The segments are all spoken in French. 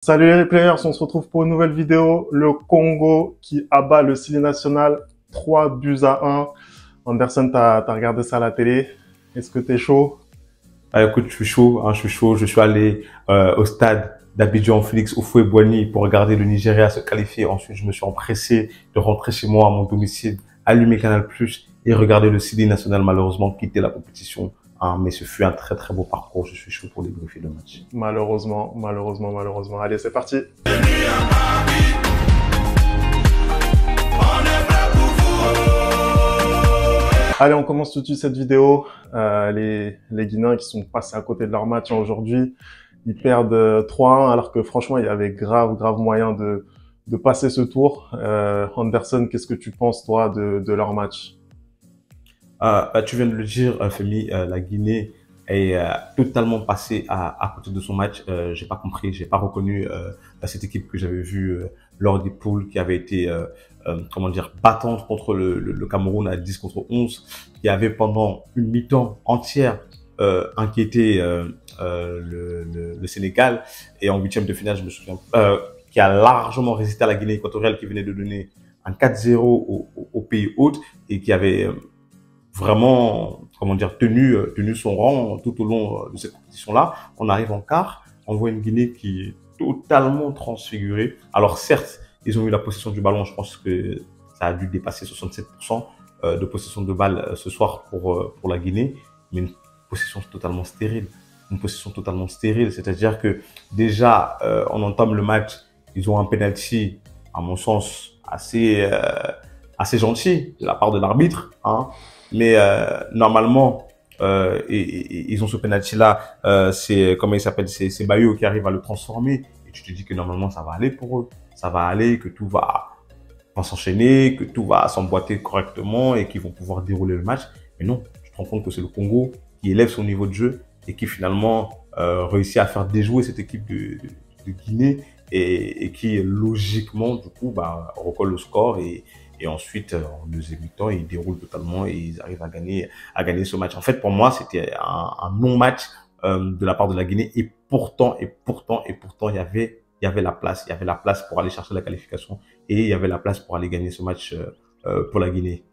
Salut les players, on se retrouve pour une nouvelle vidéo. Le Congo qui abat le Chili national 3-1. Anderson, t'as regardé ça à la télé? Est-ce que t'es chaud? Ah, écoute, je suis chaud, hein, je suis chaud. Je suis allé au stade d'Abidjan Félix Houphouët-Boigny pour regarder le Nigeria se qualifier. Ensuite, je me suis empressé de rentrer chez moi à mon domicile, allumer Canal+ et regarder le Chili national malheureusement quitter la compétition. Hein, mais ce fut un très très beau parcours. Je suis chaud pour débriefer le match. Malheureusement. Allez, c'est parti. Allez, on commence tout de suite cette vidéo. Les Guinéens qui sont passés à côté de leur match aujourd'hui, ils perdent 3-1 alors que franchement, il y avait grave moyen de passer ce tour. Anderson, qu'est-ce que tu penses, toi, de leur match? Tu viens de le dire, Femi, la Guinée est totalement passée à côté de son match. J'ai pas compris, j'ai pas reconnu cette équipe que j'avais vue lors des poules qui avait été comment dire, battante contre le Cameroun à 10 contre 11, qui avait pendant une mi-temps entière inquiété le Sénégal, et en huitième de finale, je me souviens, qui a largement résisté à la Guinée équatoriale qui venait de donner un 4-0 au pays hôte et qui avait vraiment, comment dire, tenu son rang tout au long de cette compétition-là. On arrive en quart, on voit une Guinée qui est totalement transfigurée. Alors certes, ils ont eu la possession du ballon, je pense que ça a dû dépasser 67% de possession de balle ce soir pour la Guinée, mais une possession totalement stérile. Une possession totalement stérile, c'est-à-dire que déjà, on entame le match, ils ont un penalty, à mon sens, assez gentil de la part de l'arbitre, hein. Mais normalement, ils ont ce penalty-là, c'est, comment il s'appelle, c'est Bayo qui arrive à le transformer. Et tu te dis que normalement, ça va aller pour eux. Ça va aller, que tout va s'enchaîner, que tout va s'emboîter correctement et qu'ils vont pouvoir dérouler le match. Mais non, tu te rends compte que c'est le Congo qui élève son niveau de jeu et qui finalement réussit à faire déjouer cette équipe de Guinée et qui logiquement, du coup, recolle le score et ensuite, en deuxième mi-temps, ils déroulent totalement et ils arrivent à gagner ce match. En fait, pour moi, c'était un non-match de la part de la Guinée. Et pourtant, il y avait la place. Il y avait la place pour aller chercher la qualification et il y avait la place pour aller gagner ce match pour la Guinée.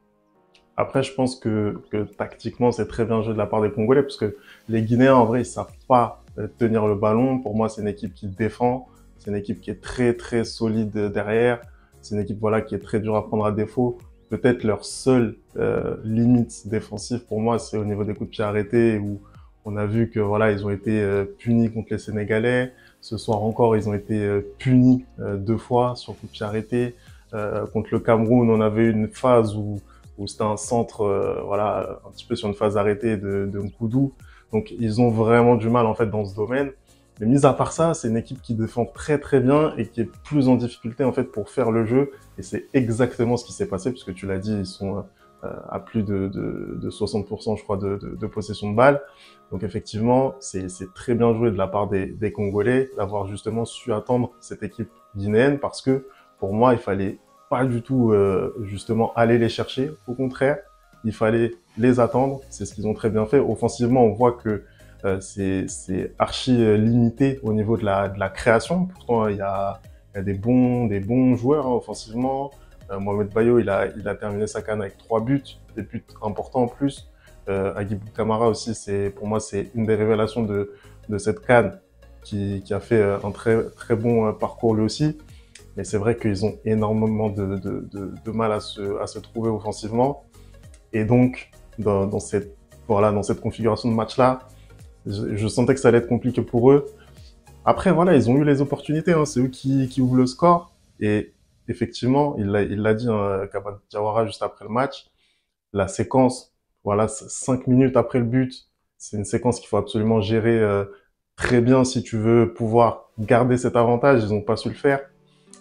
Après, je pense que tactiquement, c'est très bien joué de la part des Congolais, parce que les Guinéens, en vrai, ils savent pas tenir le ballon. Pour moi, c'est une équipe qui défend. C'est une équipe qui est très solide derrière. C'est une équipe, voilà, qui est très dure à prendre à défaut. Peut-être leur seule limite défensive, pour moi, c'est au niveau des coups de pied arrêtés, où on a vu que, voilà, ils ont été punis contre les Sénégalais. Ce soir encore, ils ont été punis 2 fois sur coups de pied arrêtés. Contre le Cameroun, on avait une phase où c'était un centre, voilà, un petit peu sur une phase arrêtée de Nkoudou. Donc, ils ont vraiment du mal, en fait, dans ce domaine. Mais mis à part ça, c'est une équipe qui défend très bien et qui est plus en difficulté, en fait, pour faire le jeu. Et c'est exactement ce qui s'est passé, puisque tu l'as dit, ils sont à plus de 60%, je crois, de possession de balle. Donc, effectivement, c'est très bien joué de la part des Congolais d'avoir justement su attendre cette équipe guinéenne, parce que, pour moi, il fallait pas du tout justement aller les chercher. Au contraire, il fallait les attendre. C'est ce qu'ils ont très bien fait. Offensivement, on voit que c'est archi limité au niveau de la création. Pourtant, il y a des bons joueurs, hein, offensivement. Mohamed Bayo, il a terminé sa CAN avec 3 buts, des buts importants en plus. Agibou Camara aussi, pour moi, c'est une des révélations de cette CAN qui a fait un très bon parcours lui aussi. Mais c'est vrai qu'ils ont énormément de mal à se trouver offensivement. Et donc, dans cette configuration de match-là, je sentais que ça allait être compliqué pour eux. Après, voilà, ils ont eu les opportunités, hein, c'est eux qui ouvrent le score. Et effectivement, il l'a dit, hein, Kabak Diawara, juste après le match, la séquence, voilà, 5 minutes après le but, c'est une séquence qu'il faut absolument gérer très bien si tu veux pouvoir garder cet avantage. Ils n'ont pas su le faire.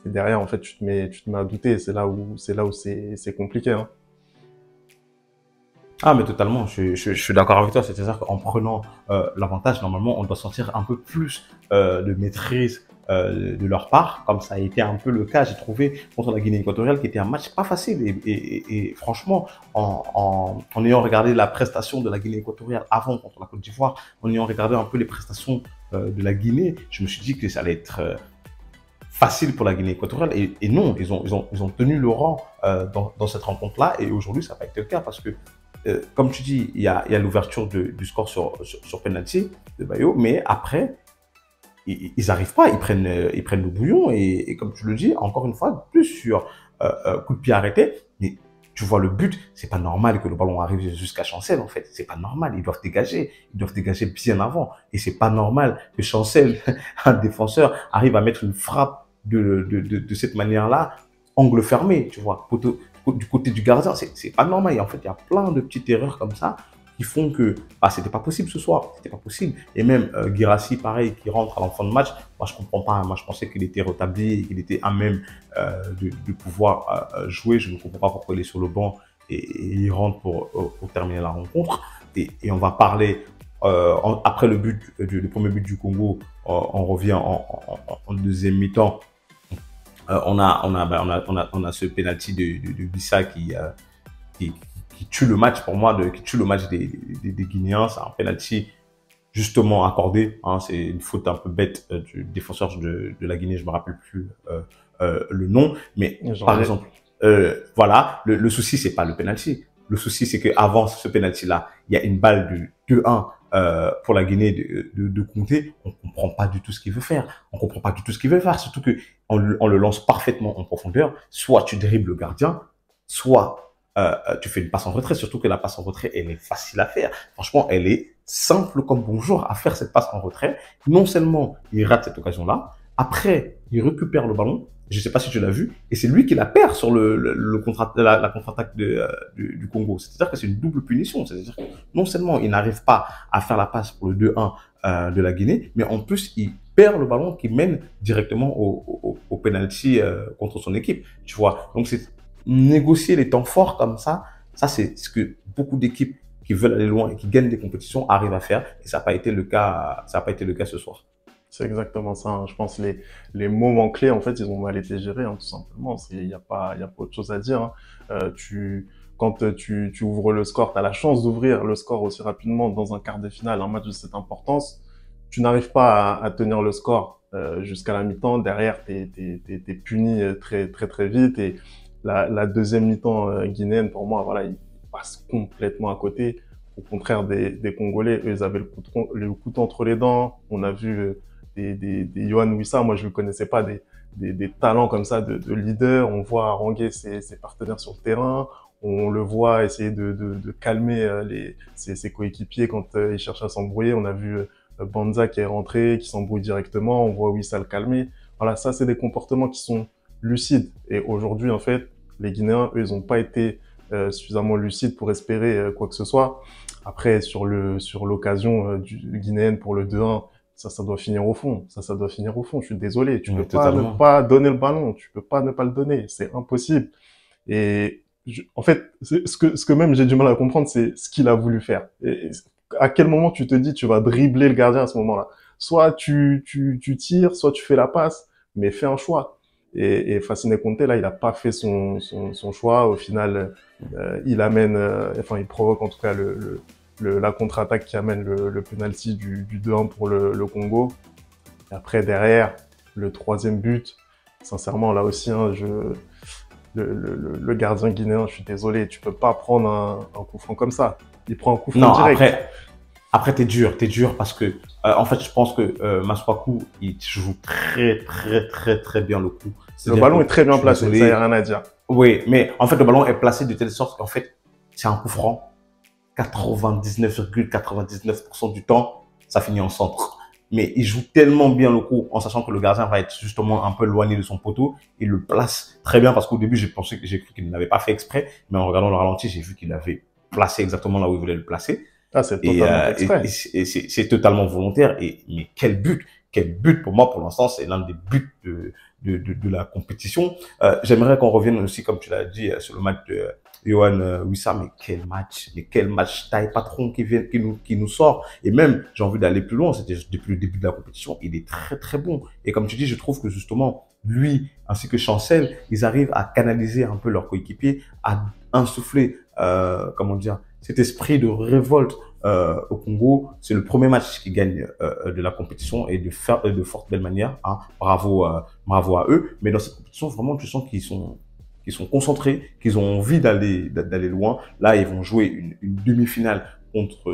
Et derrière, en fait, tu te mets à douter. C'est là où c'est compliqué, hein. Ah, mais totalement, je suis d'accord avec toi. C'est-à-dire qu'en prenant l'avantage, normalement, on doit sentir un peu plus de maîtrise de leur part, comme ça a été un peu le cas, j'ai trouvé, contre la Guinée équatoriale, qui était un match pas facile. Et franchement, en ayant regardé la prestation de la Guinée équatoriale avant contre la Côte d'Ivoire, en ayant regardé un peu les prestations de la Guinée, je me suis dit que ça allait être facile pour la Guinée équatoriale. Et non, ils ont tenu le rang dans cette rencontre-là. Et aujourd'hui, ça n'a pas été le cas parce que, comme tu dis, il y a l'ouverture du score sur penalty de Bayo, mais après, ils n'arrivent pas, ils prennent le bouillon. Et comme tu le dis, encore une fois, plus sur coup de pied arrêté, mais tu vois le but, c'est pas normal que le ballon arrive jusqu'à Chancel, en fait. C'est pas normal. Ils doivent dégager bien avant. Et c'est pas normal que Chancel, un défenseur, arrive à mettre une frappe de cette manière-là, angle fermé, tu vois, du côté du gardien. C'est pas normal. Et en fait, il y a plein de petites erreurs comme ça qui font que c'était pas possible ce soir, c'était pas possible. Et même Guirassy, pareil, qui rentre à l'enfant de match, moi je comprends pas. Moi je pensais qu'il était rétabli, qu'il était à même de pouvoir jouer. Je ne comprends pas pourquoi il est sur le banc et il rentre pour terminer la rencontre. Et on va parler après le premier but du Congo, on revient en deuxième mi-temps. On a ce penalty de Bissa qui tue le match pour moi, qui tue le match des Guinéens. C'est un penalty justement accordé. Hein, c'est une faute un peu bête du défenseur de la Guinée, je me rappelle plus le nom. Mais par exemple, voilà, le souci c'est pas le penalty. Le souci c'est que avant ce penalty-là, il y a une balle du 2-1 pour la Guinée de Conté. On comprend pas du tout ce qu'il veut faire. On comprend pas du tout ce qu'il veut faire. Surtout que on le lance parfaitement en profondeur. Soit tu dribbles le gardien, soit tu fais une passe en retrait, surtout que la passe en retrait, elle est facile à faire. Franchement, elle est simple comme bonjour à faire cette passe en retrait. Non seulement il rate cette occasion-là, après, il récupère le ballon. Je ne sais pas si tu l'as vu, et c'est lui qui la perd sur la contre-attaque du Congo. C'est-à-dire que c'est une double punition. C'est-à-dire que non seulement il n'arrive pas à faire la passe pour le 2-1 de la Guinée, mais en plus, il perd le ballon qui mène directement au penalty contre son équipe. Tu vois, donc c'est négocier les temps forts comme ça c'est ce que beaucoup d'équipes qui veulent aller loin et qui gagnent des compétitions arrivent à faire. Et ça n'a pas été le cas, ça n'a pas été le cas ce soir. C'est exactement ça. Hein. Je pense que les moments clés, en fait, ils ont mal été gérés, hein, tout simplement. Il n'y a pas autre chose à dire. Hein. Quand tu ouvres le score, tu as la chance d'ouvrir le score aussi rapidement dans un quart de finale, un match de cette importance. Tu n'arrives pas à tenir le score jusqu'à la mi-temps. Derrière, t'es puni très, très, très vite. Et la deuxième mi-temps guinéenne, pour moi, voilà, ils passent complètement à côté. Au contraire des Congolais, eux, ils avaient le couteau entre les dents. On a vu des Yohan Wissa, moi je ne le connaissais pas, des talents comme ça de leader. On voit haranguer ses partenaires sur le terrain. On le voit essayer de calmer ses coéquipiers quand ils cherchent à s'embrouiller. On a vu Banza qui est rentré, qui s'embrouille directement. On voit Wissa le calmer. Voilà, ça c'est des comportements qui sont lucides. Et aujourd'hui, en fait, les Guinéens, eux, ils n'ont pas été suffisamment lucides pour espérer quoi que ce soit. Après, sur l'occasion guinéenne pour le 2-1, ça doit finir au fond. Ça doit finir au fond. Je suis désolé. Tu peux pas ne pas donner le ballon. Tu peux pas ne pas le donner. C'est impossible. Et en fait, ce que même j'ai du mal à comprendre, c'est ce qu'il a voulu faire. Et à quel moment tu te dis, tu vas dribbler le gardien à ce moment-là? Soit tu tires, soit tu fais la passe, mais fais un choix. Et Fasciné Conté, là, il a pas fait son choix. Au final, il amène, enfin, il provoque en tout cas la contre-attaque qui amène le penalty du 2-1 pour le Congo. Et après, derrière, le troisième but, sincèrement, là aussi, hein, le gardien guinéen, je suis désolé, tu peux pas prendre un coup franc comme ça. Il prend un coup franc direct. Après, t'es dur parce que, en fait, je pense que Masuaku, il joue très, très, très, très bien le coup. Le ballon est très bien placé, ça y a rien à dire. Oui, mais en fait, le ballon est placé de telle sorte qu'en fait, c'est un coup franc. 99,99% du temps, ça finit en centre. Mais il joue tellement bien le coup en sachant que le gardien va être justement un peu éloigné de son poteau. Il le place très bien parce qu'au début, j'ai cru qu'il ne l'avait pas fait exprès. Mais en regardant le ralenti, j'ai vu qu'il avait placé exactement là où il voulait le placer. Ah, c'est totalement exprès. Et c'est totalement volontaire. Mais quel but! Quel but pour moi, pour l'instant, c'est l'un des buts de la compétition. J'aimerais qu'on revienne aussi, comme tu l'as dit, sur le match de Yohan Wissa, mais quel match taille patron qui nous sort. Et même, j'ai envie d'aller plus loin, c'était depuis le début de la compétition, il est très très bon. Et comme tu dis, je trouve que justement, lui, ainsi que Chancel, ils arrivent à canaliser un peu leurs coéquipiers, à insuffler, comment dire, cet esprit de révolte au Congo. C'est le premier match qu'ils gagnent de la compétition et de forte belle manière. Hein. Bravo à eux. Mais dans cette compétition, vraiment, tu sens qu'ils sont concentrés, qu'ils ont envie d'aller loin. Là, ils vont jouer une demi-finale contre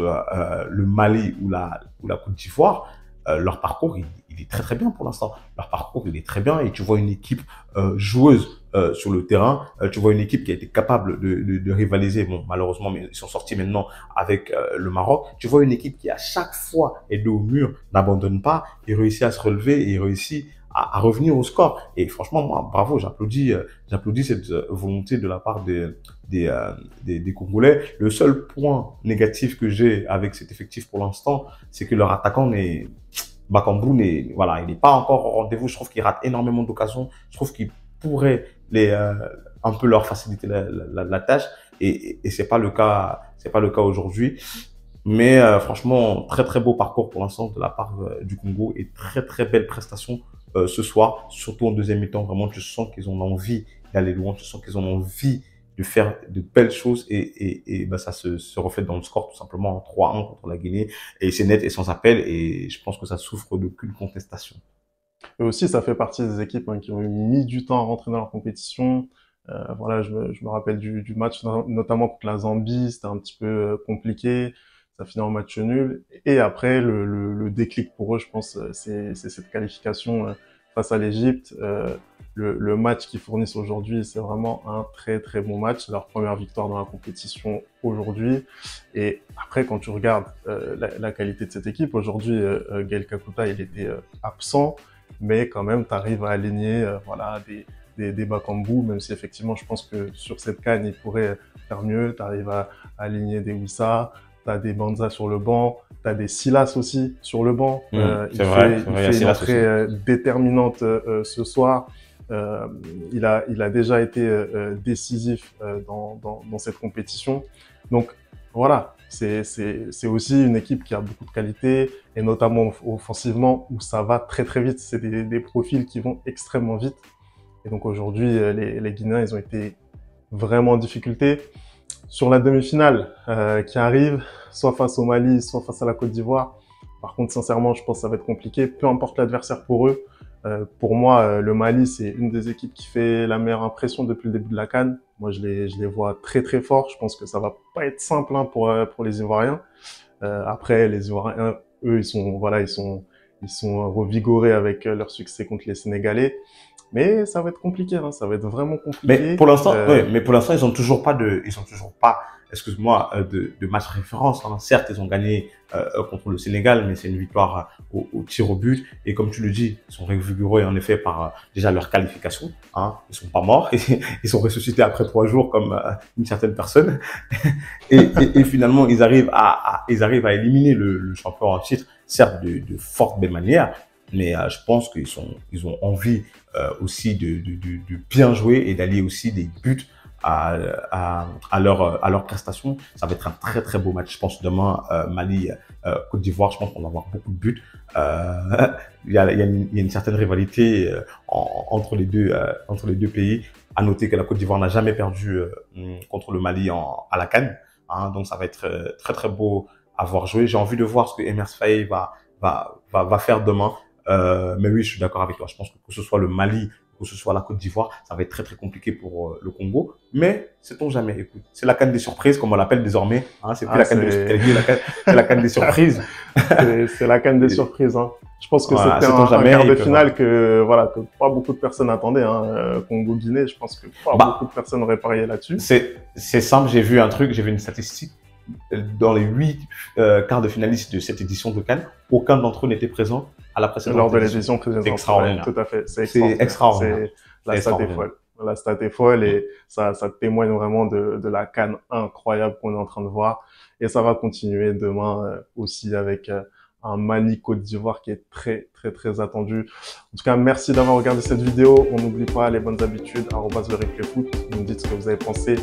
le Mali ou la Côte d'Ivoire. Leur parcours, il est très très bien pour l'instant. Leur parcours, il est très bien et tu vois une équipe joueuse sur le terrain. Tu vois une équipe qui a été capable de rivaliser. Bon, malheureusement, mais ils sont sortis maintenant avec le Maroc. Tu vois une équipe qui à chaque fois est dos au mur, n'abandonne pas, il réussit à se relever et il réussit à revenir au score. Et franchement, moi, bravo, j'applaudis cette volonté de la part des Congolais. Le seul point négatif que j'ai avec cet effectif pour l'instant, c'est que leur attaquant Bakambu il n'est pas encore au rendez-vous. Je trouve qu'il rate énormément d'occasions. Je trouve qu'il pourrait un peu leur faciliter la tâche. Et c'est pas le cas aujourd'hui. Mais franchement, très très beau parcours pour l'instant de la part du Congo et très très belle prestation ce soir, surtout en deuxième mi-temps. Vraiment, tu sens qu'ils ont envie d'aller loin, tu sens qu'ils ont envie de faire de belles choses et ça se reflète dans le score tout simplement en 3-1 contre la Guinée. Et c'est net et sans appel et je pense que ça souffre d'aucune contestation. Et aussi, ça fait partie des équipes qui ont mis du temps à rentrer dans leur compétition. Voilà, je me rappelle du match, notamment contre la Zambie, c'était un petit peu compliqué. Ça finit en match nul. Et après, le déclic pour eux, je pense, c'est cette qualification face à l'Égypte. Le match qu'ils fournissent aujourd'hui, c'est vraiment un très très bon match. C'est leur première victoire dans la compétition aujourd'hui. Et après, quand tu regardes la qualité de cette équipe, aujourd'hui, Gaël Kakuta, il était absent, mais quand même, tu arrives à aligner des Bakambu, même si effectivement, je pense que sur cette CAN, il pourrait faire mieux. Tu arrives à aligner des Wissa. T'as des Banza sur le banc, t'as des Silas aussi sur le banc. Il fait une entrée déterminante ce soir. Il a déjà été décisif dans cette compétition. Donc voilà, c'est aussi une équipe qui a beaucoup de qualité et notamment offensivement où ça va très très vite. C'est des profils qui vont extrêmement vite. Et donc aujourd'hui, les Guinéens, ils ont été vraiment en difficulté. Sur la demi-finale qui arrive, soit face au Mali, soit face à la Côte d'Ivoire. Par contre, sincèrement, je pense que ça va être compliqué, peu importe l'adversaire pour eux. Pour moi, le Mali, c'est une des équipes qui fait la meilleure impression depuis le début de la CAN. Moi, je les vois très très forts. Je pense que ça va pas être simple pour les Ivoiriens. Après, les Ivoiriens, eux, ils sont revigorés avec leur succès contre les Sénégalais. Mais ça va être compliqué, hein. Ça va être vraiment compliqué. Mais pour l'instant, ils ont toujours pas, excuse-moi, de match référence. Hein. Certes, ils ont gagné contre le Sénégal, mais c'est une victoire au tir au but. Et comme tu le dis, ils sont revigorés en effet par déjà leur qualification. Hein. Ils sont pas morts, ils sont ressuscités après 3 jours comme une certaine personne. et finalement, ils arrivent à éliminer le champion en titre, certes de forte belle manière. Mais je pense ils ont envie aussi de bien jouer et d'allier aussi des buts à leur prestation. Ça va être un très très beau match. Je pense demain Mali Côte d'Ivoire. Je pense qu'on va avoir beaucoup de buts. Il y a une certaine rivalité entre les deux pays. À noter que la Côte d'Ivoire n'a jamais perdu contre le Mali à la CAN. Hein, donc ça va être très très beau à voir jouer. J'ai envie de voir ce que Emers Faye va faire demain. Mais oui, je suis d'accord avec toi. Je pense que ce soit le Mali ou que ce soit la Côte d'Ivoire, ça va être très très compliqué pour le Congo. Mais sait-on jamais. Écoute, c'est la CAN des surprises, comme on l'appelle désormais. Hein, c'est plus la CAN des surprises. C'est la CAN des surprises. Hein. Je pense que c'était un quart de finale que pas beaucoup de personnes attendaient. Hein. Congo-Guinée, je pense que pas beaucoup de personnes n'auraient parié là-dessus. C'est simple. J'ai vu une statistique. Dans les 8 quarts de finalistes de cette édition de CAN, aucun d'entre eux n'était présent à la précédente lors de l'édition précédente. C'est extraordinaire. Ouais, tout à fait. C'est extraordinaire. La stat est folle. La stat est folle et ça témoigne vraiment de la CAN incroyable qu'on est en train de voir. Et ça va continuer demain aussi avec un Mali-Côte d'Ivoire qui est très très très attendu. En tout cas, merci d'avoir regardé cette vidéo. On n'oublie pas les bonnes habitudes, @LeReplayFoot. Vous me dites ce que vous avez pensé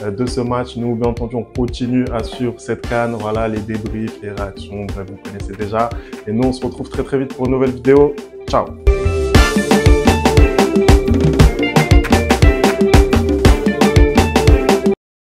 de ce match. Nous, bien entendu, on continue à suivre cette CAN. Voilà, les débriefs, les réactions, bref, vous connaissez déjà. Et nous, on se retrouve très très vite pour une nouvelle vidéo. Ciao!